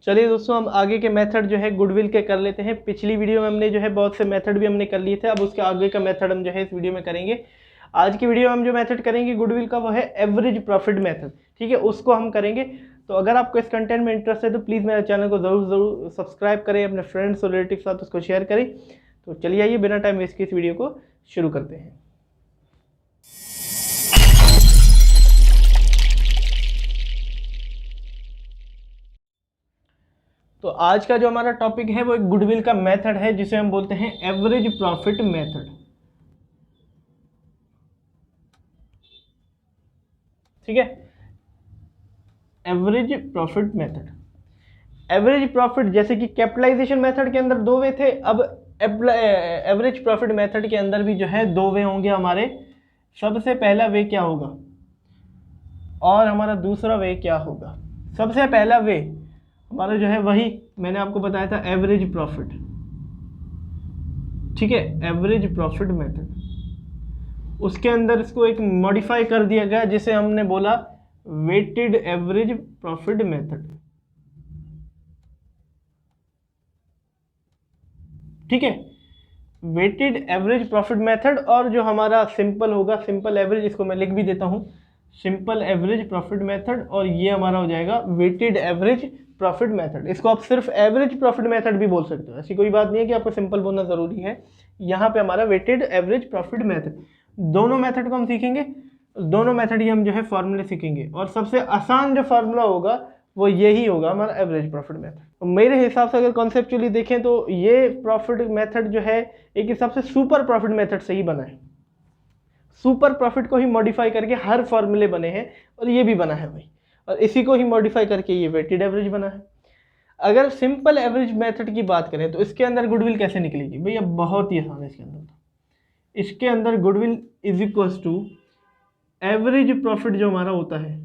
चलिए दोस्तों, हम आगे के मेथड जो है गुडविल के कर लेते हैं। पिछली वीडियो में हमने जो है बहुत से मेथड भी हमने कर लिए थे, अब उसके आगे का मेथड हम जो है इस वीडियो में करेंगे। आज की वीडियो में हम जो मेथड करेंगे गुडविल का वो है एवरेज प्रॉफिट मेथड। ठीक है, उसको हम करेंगे। तो अगर आपको इस कंटेंट में इंटरेस्ट है तो प्लीज़ मेरे चैनल को ज़रूर सब्सक्राइब करें, अपने फ्रेंड्स और रिलेटिव के साथ उसको शेयर करें। तो चलिए आइए बिना टाइम वेस्ट के इस वीडियो को शुरू करते हैं। तो आज का जो हमारा टॉपिक है वो एक गुडविल का मेथड है जिसे हम बोलते हैं एवरेज प्रॉफिट मेथड। ठीक है, average profit method. Average profit जैसे कि कैपिटलाइजेशन मेथड के अंदर दो वे थे, अब एवरेज प्रॉफिट मेथड के अंदर भी जो है दो वे होंगे हमारे। सबसे पहला वे क्या होगा और हमारा दूसरा वे क्या होगा। सबसे पहला वे हमारा जो है वही मैंने आपको बताया था, एवरेज प्रॉफिट। ठीक है, एवरेज प्रॉफिट मेथड। उसके अंदर इसको एक मॉडिफाई कर दिया गया जिसे हमने बोला वेटेड एवरेज प्रॉफिट मेथड। ठीक है, वेटेड एवरेज प्रॉफिट मेथड। और जो हमारा सिंपल होगा, सिंपल एवरेज, इसको मैं लिख भी देता हूं, सिंपल एवरेज प्रॉफिट मेथड। और ये हमारा हो जाएगा वेटेड एवरेज प्रॉफिट मेथड। इसको आप सिर्फ एवरेज प्रॉफिट मेथड भी बोल सकते हो, ऐसी कोई बात नहीं है कि आपको सिंपल बोलना जरूरी है। यहाँ पे हमारा वेटेड एवरेज प्रॉफिट मेथड, दोनों मेथड को हम सीखेंगे। दोनों मेथड ही हम जो है फॉर्मूले सीखेंगे और सबसे आसान जो फार्मूला होगा वो यही होगा हमारा एवरेज प्रॉफिट मेथड। तो मेरे हिसाब से अगर कॉन्सेप्चुअली देखें तो ये प्रॉफिट मेथड जो है एक हिसाब से सुपर प्रॉफिट मेथड से ही बना है। सुपर प्रॉफिट को ही मॉडिफाई करके हर फॉर्मूले बने हैं और ये भी बना है भाई, और इसी को ही मॉडिफाई करके ये वेटेड एवरेज बना है। अगर सिंपल एवरेज मेथड की बात करें तो इसके अंदर गुडविल कैसे निकलेगी भैया, बहुत ही आसान है इसके अंदर। तो इसके अंदर goodwill is equals to average profit जो हमारा होता है,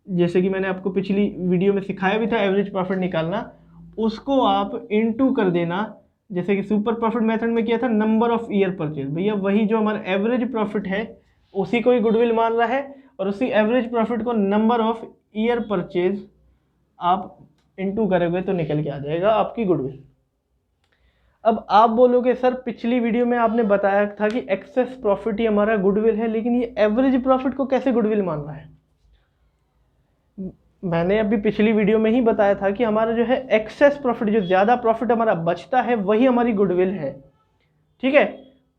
जैसे कि मैंने आपको पिछली वीडियो में सिखाया भी था एवरेज प्रॉफिट निकालना, उसको आप इनटू कर देना। जैसे कि सुपर प्रॉफिट मेथड में किया था नंबर ऑफ ईयर परचेज, भैया वही जो हमारा एवरेज प्रॉफिट है उसी को ही गुडविल मान रहा है, और उसी एवरेज प्रॉफिट को नंबर ऑफ ईयर परचेज आप इनटू करोगे तो निकल के आ जाएगा आपकी गुडविल। अब आप बोलोगे सर पिछली वीडियो में आपने बताया था कि एक्सेस प्रॉफिट ही हमारा गुडविल है, लेकिन ये एवरेज प्रॉफिट को कैसे गुडविल मान रहा है। मैंने अभी पिछली वीडियो में ही बताया था कि हमारा जो है एक्सेस प्रॉफिट, जो ज़्यादा प्रॉफिट हमारा बचता है वही हमारी गुडविल है। ठीक है,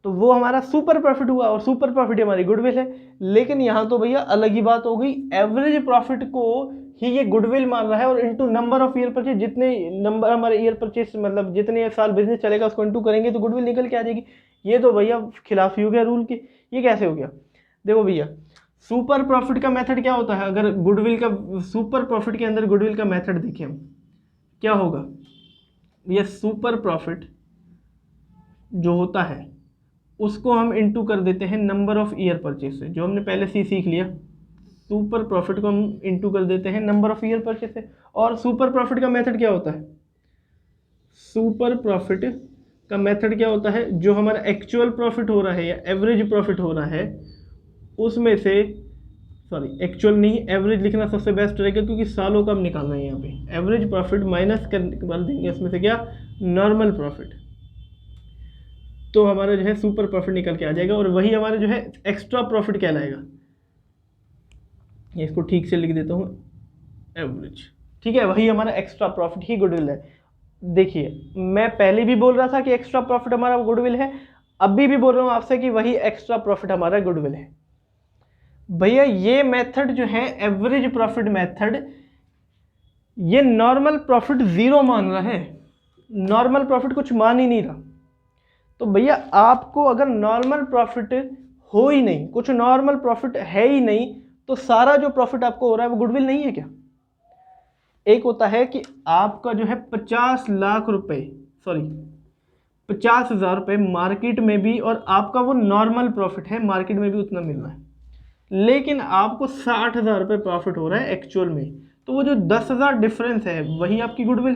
तो वो हमारा सुपर प्रॉफिट हुआ और सुपर प्रॉफिट हमारी गुडविल है। लेकिन यहाँ तो भैया अलग ही बात हो गई, एवरेज प्रॉफिट को ही ये गुडविल मान रहा है और into number of year purchase, जितने नंबर हमारे ईयर परचेज मतलब जितने साल बिजनेस चलेगा उसको इनटू करेंगे तो गुडविल निकल के आ जाएगी। ये तो भैया खिलाफी हो गया रूल की, ये कैसे हो गया। देखो भैया, सुपर प्रॉफिट का मेथड क्या होता है, अगर गुडविल का सुपर प्रॉफिट के अंदर गुडविल का मेथड देखें हम, क्या होगा ये सुपर प्रॉफिट जो होता है उसको हम इनटू कर देते हैं नंबर ऑफ ईयर परचेज से, जो हमने पहले से सीख लिया। सुपर प्रॉफिट को हम इनटू कर देते हैं नंबर ऑफ ईयर परचेज से। और सुपर प्रॉफिट का मेथड क्या होता है, सुपर प्रॉफिट का मेथड क्या होता है, जो हमारा एक्चुअल प्रॉफिट हो रहा है या एवरेज प्रॉफिट हो रहा है उसमें से, सॉरी एक्चुअल नहीं, एवरेज लिखना सबसे बेस्ट रहेगा क्योंकि सालों का हम निकालना है यहाँ पे। एवरेज प्रॉफिट माइनस कर देंगे इसमें से क्या, नॉर्मल प्रॉफिट, तो हमारा जो है सुपर प्रॉफिट निकल के आ जाएगा और वही हमारा जो है एक्स्ट्रा प्रॉफिट कहलाएगा। इसको ठीक से लिख देता हूँ, एवरेज। ठीक है, वही हमारा एक्स्ट्रा प्रॉफिट ही गुडविल है। देखिए मैं पहले भी बोल रहा था कि एक्स्ट्रा प्रॉफिट हमारा गुडविल है, अभी भी बोल रहा हूँ आपसे कि वही एक्स्ट्रा प्रॉफिट हमारा गुडविल है। भैया ये मेथड जो है एवरेज प्रॉफिट मेथड, ये नॉर्मल प्रॉफिट जीरो मान रहा है, नॉर्मल प्रॉफिट कुछ मान ही नहीं रहा। तो भैया आपको अगर नॉर्मल प्रॉफिट हो ही नहीं, कुछ नॉर्मल प्रॉफिट है ही नहीं, तो सारा जो प्रॉफिट आपको हो रहा है वो गुडविल नहीं है क्या। एक होता है कि आपका जो है 50 लाख रुपए, सॉरी 50,000 रुपये मार्केट में भी, और आपका वो नॉर्मल प्रॉफिट है, मार्केट में भी उतना मिल रहा है, लेकिन आपको 60,000 रुपये प्रॉफिट हो रहा है एक्चुअल में, तो वो जो 10,000 डिफरेंस है वही आपकी गुडविल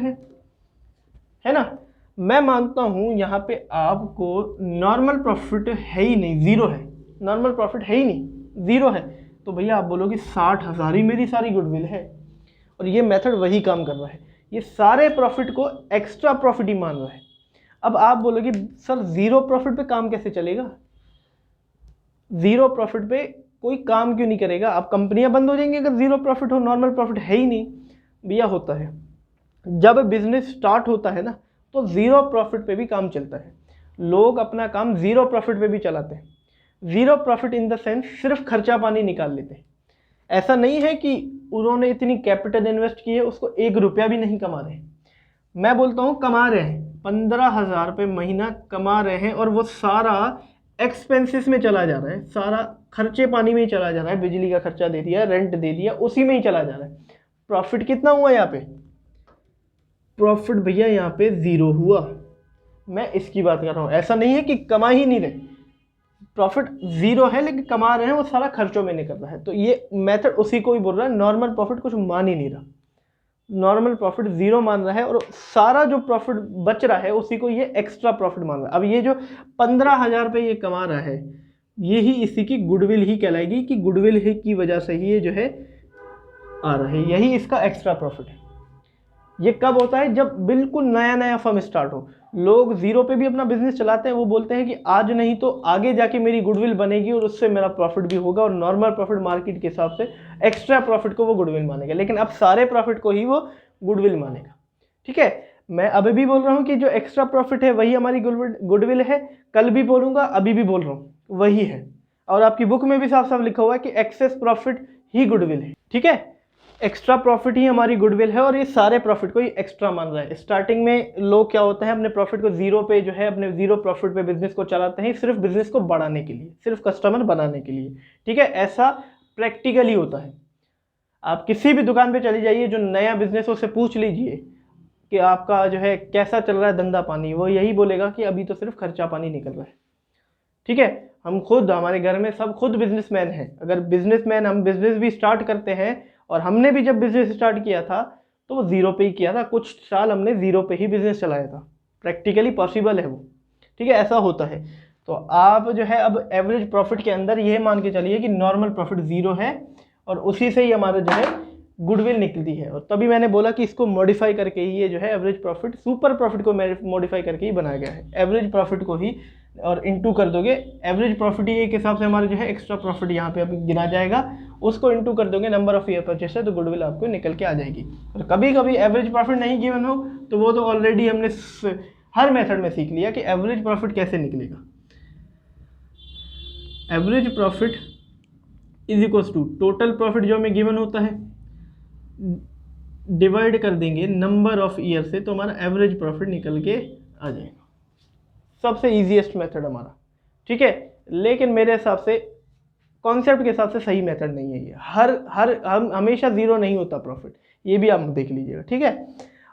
है ना। मैं मानता हूं यहाँ पे आपको नॉर्मल प्रॉफिट है ही नहीं, जीरो है, नॉर्मल प्रॉफिट है ही नहीं, जीरो है, तो भैया आप बोलोगे 60,000 ही मेरी सारी गुडविल है। और ये मेथड वही काम कर रहा है, ये सारे प्रॉफिट को एक्स्ट्रा प्रॉफिट ही मान रहा है। अब आप बोलोगे सर जीरो प्रॉफिट पे काम कैसे चलेगा, जीरो प्रॉफिट पे कोई काम क्यों नहीं करेगा, अब कंपनियां बंद हो जाएंगी अगर जीरो प्रॉफिट हो, नॉर्मल प्रॉफिट है ही नहीं। भैया होता है, जब बिजनेस स्टार्ट होता है ना तो जीरो प्रॉफिट पे भी काम चलता है, लोग अपना काम जीरो प्रॉफिट पे भी चलाते हैं। Zero profit in the sense सिर्फ खर्चा पानी निकाल लेते हैं। ऐसा नहीं है कि उन्होंने इतनी कैपिटल इन्वेस्ट की है उसको 1 रुपया भी नहीं कमा रहे। मैं बोलता हूँ कमा रहे हैं, 15,000 रुपये महीना कमा रहे हैं और वो सारा एक्सपेंसेस में चला जा रहा है, सारा खर्चे पानी में ही चला जा रहा है, बिजली का खर्चा दे दिया, रेंट दे दिया, उसी में ही चला जा रहा है। प्रॉफिट कितना हुआ यहाँ पे, प्रॉफिट भैया यहाँ पे जीरो हुआ। मैं इसकी बात कर रहा हूँ, ऐसा नहीं है कि कमा ही नहीं रहे, प्रॉफिट जीरो है लेकिन कमा रहे हैं, वो सारा खर्चों में निकल रहा है। तो ये मेथड उसी को ही बोल रहा है, नॉर्मल प्रॉफिट कुछ मान ही नहीं रहा, नॉर्मल प्रॉफिट जीरो मान रहा है और सारा जो प्रॉफिट बच रहा है उसी को ये एक्स्ट्रा प्रॉफिट मान रहा है। अब ये जो 15,000 रुपये ये कमा रहा है, यही इसी की गुडविल ही कहलाएगी कि गुडविल ही की वजह से ही ये जो है आ रहा है, यही इसका एक्स्ट्रा प्रॉफिट है। ये कब होता है, जब बिल्कुल नया नया फर्म स्टार्ट हो, लोग जीरो पे भी अपना बिजनेस चलाते हैं, वो बोलते हैं कि आज नहीं तो आगे जाके मेरी गुडविल बनेगी और उससे मेरा प्रॉफिट भी होगा, और नॉर्मल प्रॉफिट मार्केट के हिसाब से एक्स्ट्रा प्रॉफिट को वो गुडविल मानेगा, लेकिन अब सारे प्रॉफिट को ही वो गुडविल मानेगा। ठीक है, मैं अभी भी बोल रहा हूँ कि जो एक्स्ट्रा प्रॉफिट है वही हमारी गुडविल है, कल भी बोलूँगा, अभी भी बोल रहा हूँ वही है, और आपकी बुक में भी साफ साफ लिखा हुआ है कि एक्सेस प्रॉफिट ही गुडविल है। ठीक है, एक्स्ट्रा प्रॉफिट ही हमारी गुडविल है और ये सारे प्रॉफिट को ही एक्स्ट्रा मान रहा है। स्टार्टिंग में लोग क्या होता है, अपने प्रॉफिट को जीरो पे जो है, अपने जीरो प्रॉफिट पे बिजनेस को चलाते हैं, सिर्फ बिजनेस को बढ़ाने के लिए, सिर्फ कस्टमर बनाने के लिए। ठीक है, ऐसा प्रैक्टिकली होता है। आप किसी भी दुकान पे चली जाइए, जो नया बिजनेस हो उससे पूछ लीजिए कि आपका जो है कैसा चल रहा है धंधा पानी, वो यही बोलेगा कि अभी तो सिर्फ खर्चा पानी निकल रहा है। ठीक है, हम खुद, हमारे घर में सब खुद बिजनेसमैन हैं। अगर बिजनेसमैन, हम बिजनेस भी स्टार्ट करते हैं, और हमने भी जब बिजनेस स्टार्ट किया था तो वो जीरो पे ही किया था, कुछ साल हमने जीरो पे ही बिजनेस चलाया था, प्रैक्टिकली पॉसिबल है वो। ठीक है, ऐसा होता है। तो आप जो है अब एवरेज प्रॉफिट के अंदर ये मान के चलिए कि नॉर्मल प्रॉफिट जीरो है और उसी से ही हमारा जो है गुडविल निकलती है, और तभी मैंने बोला कि इसको मॉडिफाई करके ही ये जो है एवरेज प्रॉफिट, सुपर प्रॉफिट को मॉडिफाई करके ही बनाया गया है। एवरेज प्रॉफिट को ही और इनटू कर दोगे, एवरेज प्रॉफिट ही एक हिसाब से हमारा जो है एक्स्ट्रा प्रॉफिट यहाँ पे अभी गिना जाएगा, उसको इनटू कर दोगे नंबर ऑफ ईयर परचेस है, तो गुडविल आपको निकल के आ जाएगी। और कभी कभी एवरेज प्रॉफिट नहीं गिवन हो तो वो तो ऑलरेडी हमने हर मेथड में सीख लिया कि एवरेज प्रॉफिट कैसे निकलेगा। Average profit is equals to total profit जो हमें गिवन होता है, डिवाइड कर देंगे नंबर ऑफ ईयर से, तो हमारा एवरेज प्रॉफिट निकल के आ जाएगा। सबसे इजीएस्ट मेथड हमारा। ठीक है, लेकिन मेरे हिसाब से, कॉन्सेप्ट के हिसाब से सही मेथड नहीं है ये। हम हमेशा जीरो नहीं होता प्रॉफिट, ये भी आप देख लीजिएगा। ठीक है,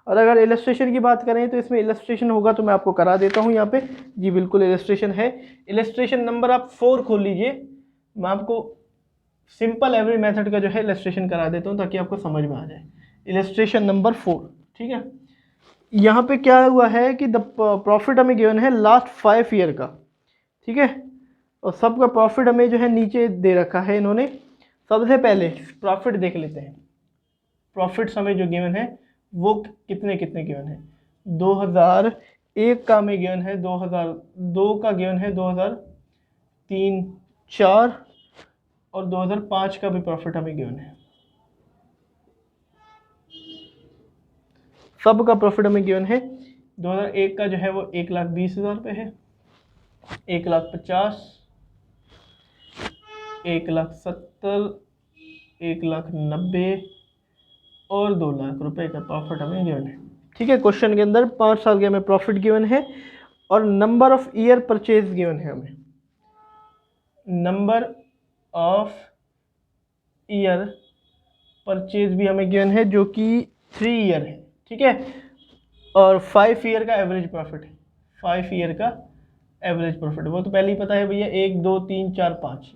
और अगर इलस्ट्रेशन की बात करें तो इसमें इलस्ट्रेशन होगा तो मैं आपको करा देता हूँ यहाँ पे। जी बिल्कुल इलस्ट्रेशन है। इलस्ट्रेशन नंबर आप 4 खोल लीजिए, मैं आपको सिंपल एवरेज मेथड का जो है इलस्ट्रेशन करा देता हूँ ताकि आपको समझ में आ जाए। Illustration number 4। ठीक है, यहाँ पे क्या हुआ है कि द प्रॉफिट हमें गिवन है लास्ट 5 ईयर का। ठीक है, और सबका प्रॉफिट हमें जो है नीचे दे रखा है इन्होंने। सबसे पहले प्रॉफिट देख लेते हैं। प्रॉफिट्स हमें जो गिवन है वो कितने कितने गिवन है। 2001 का हमें गिवन है, 2002 का गिवन है, 2003, 4 और 2005 का भी प्रॉफिट हमें गिवन है। सब का प्रॉफिट हमें गिवन है। 2001 का जो है वो 1,20,000 रुपये है, 1,50,000, 1,70,000, 1,90,000 और 2 लाख रुपए का प्रॉफिट हमें गिवन है। ठीक है, क्वेश्चन के अंदर 5 साल के हमें प्रॉफिट गिवन है और number of year purchase given है हमें। नंबर ऑफ ईयर परचेज भी हमें गिवन है जो कि 3 ईयर है। ठीक है, और 5 ईयर का एवरेज प्रॉफिट है। 5 ईयर का एवरेज प्रॉफिट वो तो पहले ही पता है भैया, 1, 2, 3, 4, 5,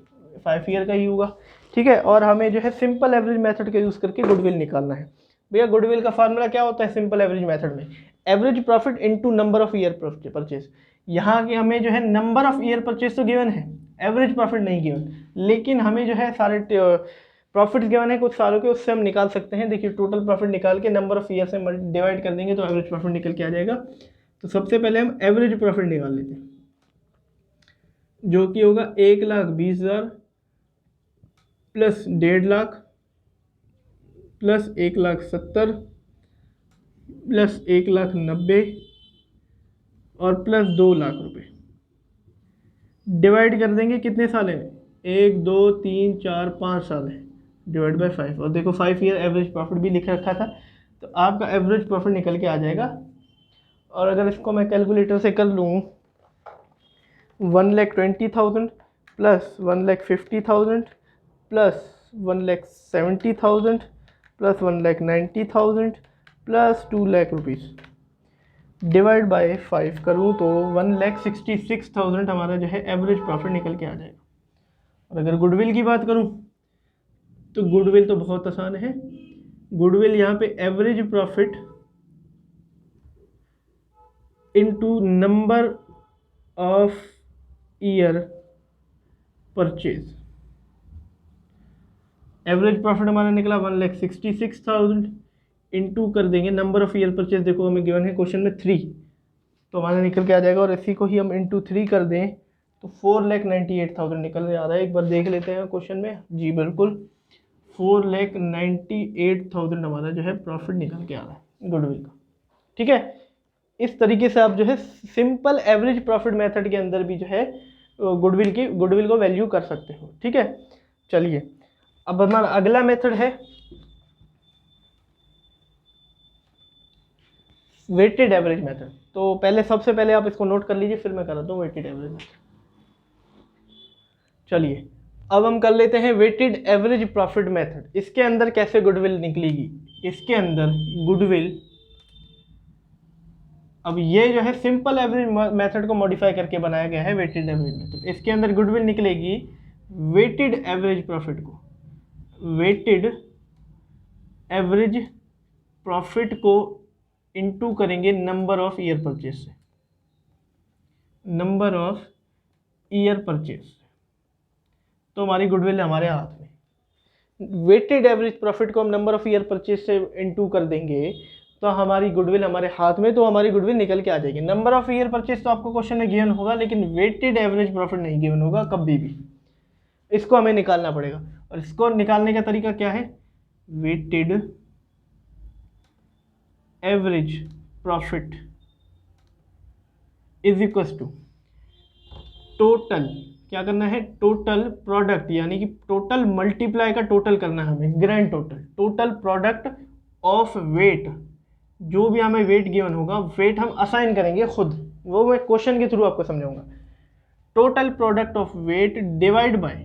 5 ईयर का ही होगा। ठीक है, और हमें जो है सिंपल एवरेज मेथड का यूज़ करके गुडविल निकालना है। भैया गुडविल का फार्मूला क्या होता है सिंपल एवरेज मेथड में? Average profit into number of year purchase. यहाँ के हमें जो है नंबर ऑफ ईयर परचेज तो गिवन है, एवरेज प्रॉफिट नहीं गिवन, लेकिन हमें जो है सारे प्रॉफिट्स गिवन है कुछ सालों के, उससे हम निकाल सकते हैं। देखिए टोटल प्रॉफिट निकाल के नंबर ऑफ ईयर से डिवाइड कर देंगे तो एवरेज प्रॉफिट निकल के आ जाएगा। तो सबसे पहले हम एवरेज प्रॉफिट निकाल लेते हैं, जो कि होगा 1,20,000 प्लस 1.5 लाख प्लस 1,70,000 प्लस 1,90,000 और प्लस 2 लाख रुपए। डिवाइड कर देंगे कितने साल है, 1 2 3 4 5 साल है, डिवाइड बाय 5। और देखो 5 ईयर एवरेज प्रॉफिट भी लिख रखा था, तो आपका एवरेज प्रॉफिट निकल के आ जाएगा। और अगर इसको मैं कैलकुलेटर से कर लूँ, 1,20,000 plus 1,50,000 plus 1,70,000 plus 1,90,000 plus 2 lakh rupees divide by 5 करूँ तो 1,66,000 हमारा जो है एवरेज प्रॉफिट निकल के आ जाएगा। और अगर गुडविल की बात करूँ तो गुडविल तो बहुत आसान है। गुडविल यहाँ पे average profit into number of year purchase. Average profit हमारा निकला 1,66,000 इनटू कर देंगे नंबर ऑफ ईयर परचेज, देखो हमें गिवन है क्वेश्चन में 3, तो हमारा निकल के आ जाएगा। और इसी को ही हम इनटू 3 कर दें तो 4,98,000 निकल के आ रहा है। एक बार देख लेते हैं क्वेश्चन में, जी बिल्कुल 4,98,000 हमारा जो है प्रॉफिट निकल के आ रहा है गुडविल का। ठीक है, इस तरीके से आप जो है सिंपल एवरेज प्रॉफिट मेथड के अंदर भी जो है गुडविल को वैल्यू कर सकते हो। ठीक है, चलिए अब हमारा अगला मेथड है वेटेड एवरेज मेथड। तो पहले सबसे पहले आप इसको नोट कर लीजिए, फिर मैं कराता हूँ वेटेड एवरेज मेथड। चलिए अब हम कर लेते हैं वेटेड एवरेज प्रॉफिट मेथड। इसके अंदर कैसे गुडविल निकलेगी, इसके अंदर गुडविल, अब ये जो है सिंपल एवरेज मेथड को मॉडिफाई करके बनाया गया है वेटेड एवरेज मेथड। इसके अंदर गुडविल निकलेगी वेटेड एवरेज प्रॉफिट को, वेटेड एवरेज प्रॉफिट को इनटू करेंगे नंबर ऑफ ईयर परचेज से, नंबर ऑफ ईयर परचेज, तो हमारी गुडविल हमारे हाथ में। वेटेड एवरेज प्रॉफिट को हम नंबर ऑफ ईयर परचेज से इनटू कर देंगे तो हमारी गुडविल हमारे हाथ में, तो हमारी गुडविल निकल के आ जाएगी। नंबर ऑफ ईयर परचेज तो आपको क्वेश्चन में गिवन होगा, लेकिन वेटेड एवरेज प्रॉफिट नहीं गिवन होगा कभी भी, इसको हमें निकालना पड़ेगा। और इसको निकालने का तरीका क्या है, weighted average profit is equal to total, क्या करना है, टोटल प्रोडक्ट, यानी कि टोटल मल्टीप्लाई का टोटल करना है हमें, grand total, total product of weight, जो भी हमें वेट गिवन होगा, वेट हम असाइन करेंगे खुद, वो मैं क्वेश्चन के थ्रू आपको समझाऊंगा। Total product of weight divide by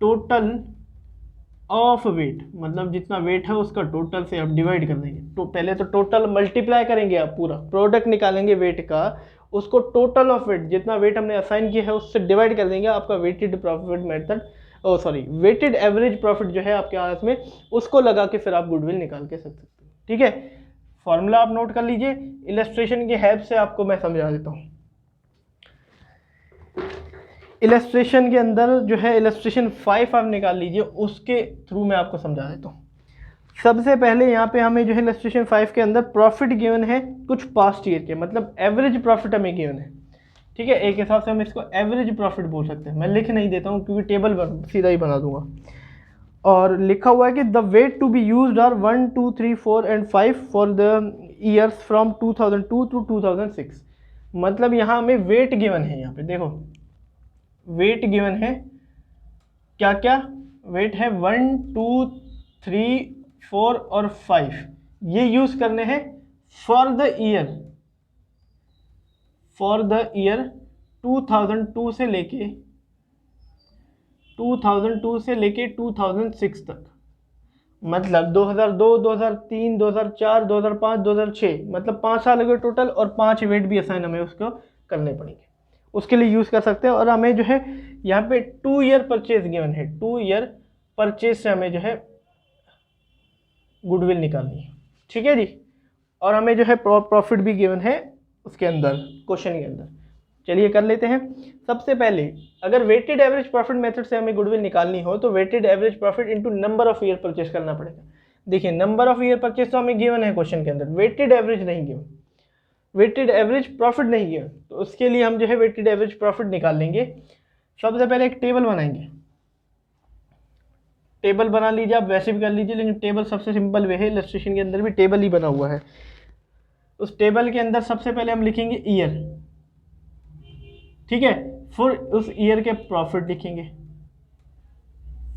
total of weight, मतलब जितना वेट है उसका टोटल से आप डिवाइड कर देंगे। तो पहले तो टोटल मल्टीप्लाई करेंगे, आप पूरा प्रोडक्ट निकालेंगे वेट का, उसको टोटल ऑफ वेट, जितना वेट हमने असाइन किया है उससे डिवाइड कर देंगे। आपका weighted profit method, weighted average profit जो है आपके हाथ में, उसको लगा के फिर आप गुडविल निकाल के सकते हैं। ठीक है, फॉर्मूला आप नोट कर लीजिए, इलस्ट्रेशन की हेल्प से आपको मैं समझा देता हूँ। इलस्ट्रेशन के अंदर जो है इलस्ट्रेशन 5 आप निकाल लीजिए, उसके थ्रू मैं आपको समझा देता हूँ। सबसे पहले यहाँ पे हमें जो है इलस्ट्रेशन 5 के अंदर प्रॉफिट गिवन है कुछ पास्ट ईयर के, मतलब एवरेज प्रॉफिट हमें गिवन है। ठीक है, एक हिसाब से हम इसको एवरेज प्रॉफिट बोल सकते हैं। मैं लिख नहीं देता हूँ क्योंकि टेबल सीधा ही बना दूंगा। और लिखा हुआ है कि the weight to be used are 1 2 3 4 and 5 for the years from 2002 to 2006। मतलब यहाँ हमें वेट गिवन है, यहाँ पे देखो वेट गिवन है, क्या क्या वेट है, 1 2 3 4 और 5, ये यूज करने हैं फॉर द ईयर 2002 से लेके 2006 तक, मतलब 2002 2003 2004 2005 2006, मतलब 5 साल के टोटल, और 5 वेट भी असाइन हमें उसको करने पड़ेंगे, उसके लिए यूज कर सकते हैं। और हमें जो है यहाँ पे 2 ईयर परचेज गिवन है, 2 ईयर परचेज से हमें जो है गुडविल निकालनी है। ठीक है जी, और हमें जो है प्रॉफिट भी गिवन है उसके अंदर, क्वेश्चन के अंदर। चलिए कर लेते हैं। सबसे पहले अगर वेटेड एवरेज प्रॉफिट मेथड से हमें गुडविल निकालनी हो तो weighted average profit into number of year purchase करना पड़ेगा। देखिए नंबर ऑफ ईयर परचेस तो हमें गिवन है क्वेश्चन के अंदर, वेटेड एवरेज नहीं गिवन, वेटेड एवरेज प्रॉफिट नहीं गिवन, तो उसके लिए हम जो है वेटेड एवरेज प्रॉफिट निकाल लेंगे। सबसे पहले एक टेबल बनाएंगे, टेबल बना लीजिए, आप वैसे भी कर लीजिए, लेकिन टेबल सबसे सिंपल वे है, इलस्ट्रेशन के अंदर भी टेबल ही बना हुआ है। उस टेबल के अंदर सबसे पहले हम लिखेंगे ईयर, ठीक है, फिर उस ईयर के प्रॉफिट लिखेंगे,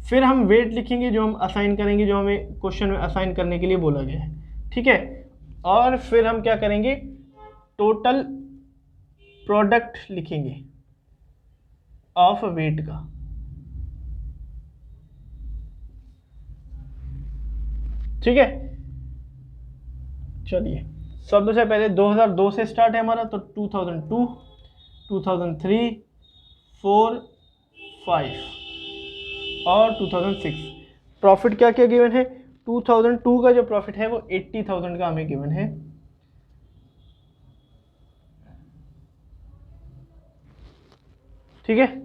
फिर हम वेट लिखेंगे जो हम असाइन करेंगे, जो हमें क्वेश्चन में असाइन करने के लिए बोला गया है, ठीक है, और फिर हम क्या करेंगे, टोटल प्रोडक्ट लिखेंगे ऑफ वेट का। ठीक है, चलिए सबसे पहले 2002 से स्टार्ट है हमारा, तो 2002, 2003, 4, 5 और 2006। प्रॉफिट क्या क्या गिवन है, 2002 का जो प्रॉफिट है वो 80,000 का हमें गिवन है, ठीक है,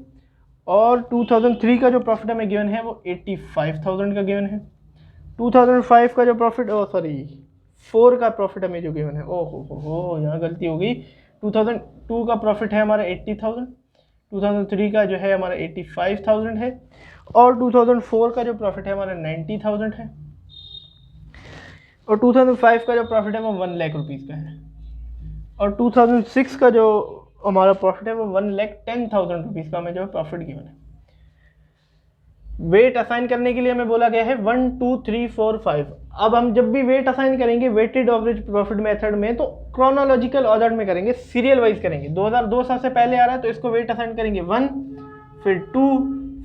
और 2003 का जो प्रॉफिट हमें गिवन है वो 85,000 का गिवन है। 2005 का जो प्रॉफिट, 4 का प्रॉफिट हमें जो गिवन है, ओहो यहाँ गलती हो गई, 2002 का प्रॉफिट है हमारा 80,000, 2003 का जो है हमारा 85,000 है, और 2004 का जो प्रॉफिट है हमारा 90,000 है, और 2005 का जो प्रॉफिट है वो 1 लाख रुपीज़ का है, और 2006 का जो हमारा प्रॉफिट है वो 1,10,000 रुपीज़ का हमें जो है प्रॉफिट गिवन है। वेट असाइन करने के लिए हमें बोला गया है 1, 2, 3, 4, 5। अब हम जब भी वेट असाइन करेंगे वेटेड एवरेज प्रॉफिट मेथड में तो क्रोनोलॉजिकल ऑर्डर में करेंगे, सीरियल वाइज करेंगे। 2002 साल से पहले आ रहा है तो इसको वेट असाइन करेंगे 1, फिर 2,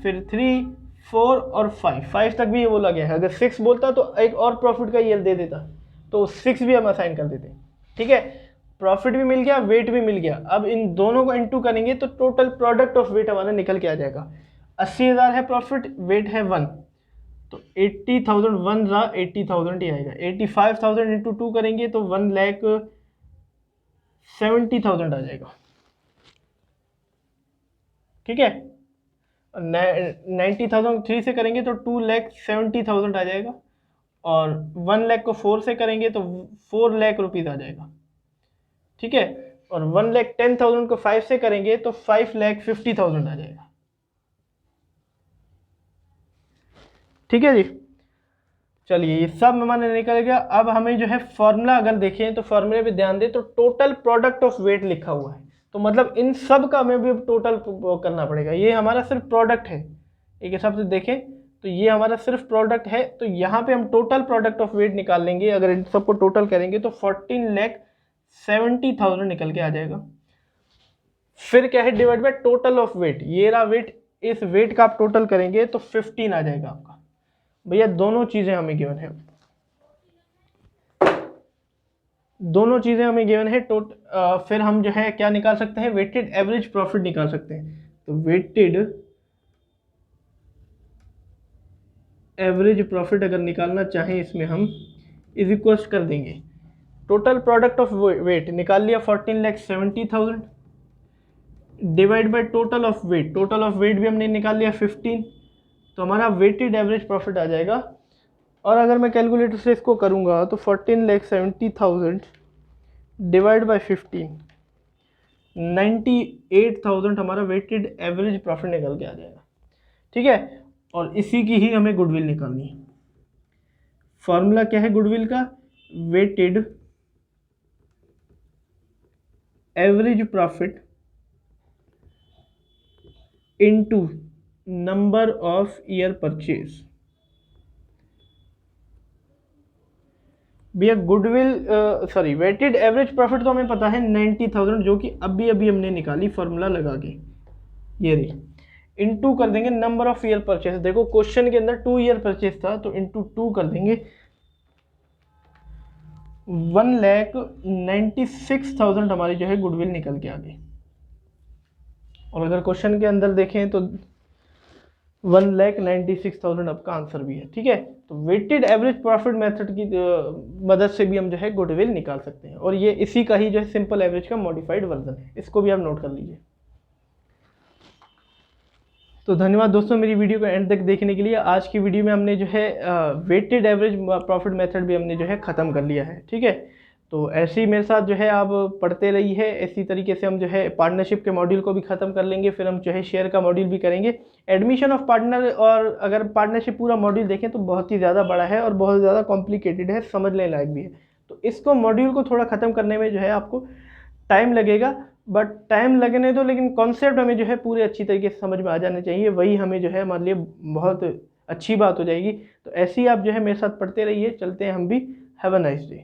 फिर 3, 4 और 5 तक भी ये बोला गया है। अगर 6 बोलता तो एक और प्रॉफिट का ईयर दे देता, तो 6 भी हम असाइन कर देते, ठीक है। प्रॉफिट भी मिल गया, वेट भी मिल गया। अब इन दोनों को इनटू करेंगे तो टोटल प्रोडक्ट ऑफ वेट हमारा निकल के आ जाएगा। 80,000 है प्रॉफिट, वेट है 1, तो 80,000 1 रहा, 80,000 ही आएगा। 85,000 इंटू 2 करेंगे तो 1,70,000 आ जाएगा, ठीक है। 90,000 3 से करेंगे तो 2,70,000 आ जाएगा, और 1 लाख को 4 से करेंगे तो 4 लाख रुपीज़ आ जाएगा, ठीक है। और 1,10,000 को 5 से करेंगे तो 5,50,000 आ जाएगा, ठीक है जी। चलिए ये सब हमारे निकल गया। अब हमें जो है फॉर्मूला अगर देखें तो फॉर्मूले पे ध्यान दें तो टोटल प्रोडक्ट ऑफ वेट लिखा हुआ है, तो मतलब इन सब का हमें भी टोटल करना पड़ेगा। ये हमारा सिर्फ प्रोडक्ट है, एक हिसाब से देखें तो ये हमारा सिर्फ प्रोडक्ट है, तो यहाँ पे हम टोटल प्रोडक्ट ऑफ वेट निकाल लेंगे। अगर इन सबको टोटल करेंगे तो 14,70,000 निकल के आ जाएगा। फिर क्या है, divide by total of weight, ये रहा वेट, इस वेट का आप टोटल करेंगे तो 15 आ जाएगा आपका। भैया दोनों चीजें हमें गिवन है, दोनों चीजें हमें गिवन है। फिर हम जो है क्या निकाल सकते हैं, वेटेड एवरेज प्रॉफिट निकाल सकते हैं। तो वेटेड एवरेज प्रॉफिट अगर निकालना चाहें इसमें हम इज इक्वल कर देंगे टोटल प्रोडक्ट ऑफ वेट, निकाल लिया 14,70,000 divide by total of weight, total of weight भी हमने निकाल लिया 15, तो हमारा वेटेड एवरेज प्रॉफिट आ जाएगा। और अगर मैं कैलकुलेटर से इसको करूँगा तो 14,70,000 डिवाइड बाय 15, 98,000 हमारा वेटेड एवरेज प्रॉफिट निकल के आ जाएगा, ठीक है। और इसी की ही हमें गुडविल निकालनी है। फॉर्मूला क्या है गुडविल का, weighted average profit into number of year purchase. भैया गुडविल वेटेड एवरेज प्रॉफिट तो हमें पता है 90,000, जो कि अभी हमने निकाली फॉर्मूला लगा के, ये रही। इनटू कर देंगे नंबर ऑफ ईयर परचेज। देखो क्वेश्चन के अंदर 2 ईयर परचेज था, तो इनटू 2 कर देंगे, 1,96,000 हमारी जो है गुडविल निकल के आ गई। और अगर क्वेश्चन के अंदर देखें तो 1,96,000 आपका आंसर भी है। ठीक है, तो वेटेड एवरेज प्रॉफिट मेथड की मदद से भी हम जो है गुडविल निकाल सकते हैं, और ये इसी का ही जो है सिंपल एवरेज का मॉडिफाइड वर्जन है, इसको भी आप नोट कर लीजिए। तो धन्यवाद दोस्तों मेरी वीडियो को एंड तक देखने के लिए। आज की वीडियो में हमने जो है वेटेड एवरेज प्रॉफिट मेथड भी हमने जो है ख़त्म कर लिया है। ठीक है, तो ऐसे ही मेरे साथ जो है आप पढ़ते रहिए, इसी तरीके से हम जो है पार्टनरशिप के मॉड्यूल को भी ख़त्म कर लेंगे, फिर हम जो है शेयर का मॉड्यूल भी करेंगे, एडमिशन ऑफ पार्टनर। और अगर पार्टनरशिप पूरा मॉड्यूल देखें तो बहुत ही ज़्यादा बड़ा है और बहुत ज़्यादा कॉम्प्लिकेटेड है, समझने लायक भी है। तो इसको मॉड्यूल को थोड़ा ख़त्म करने में जो है आपको टाइम लगेगा, बट टाइम लगने दो, लेकिन कॉन्सेप्ट हमें जो है पूरे अच्छी तरीके से समझ में आ जाने चाहिए, वही हमें जो है हमारे लिए बहुत अच्छी बात हो जाएगी। तो ऐसे ही आप जो है मेरे साथ पढ़ते रहिए, चलते हैं हम भी। Have a nice day.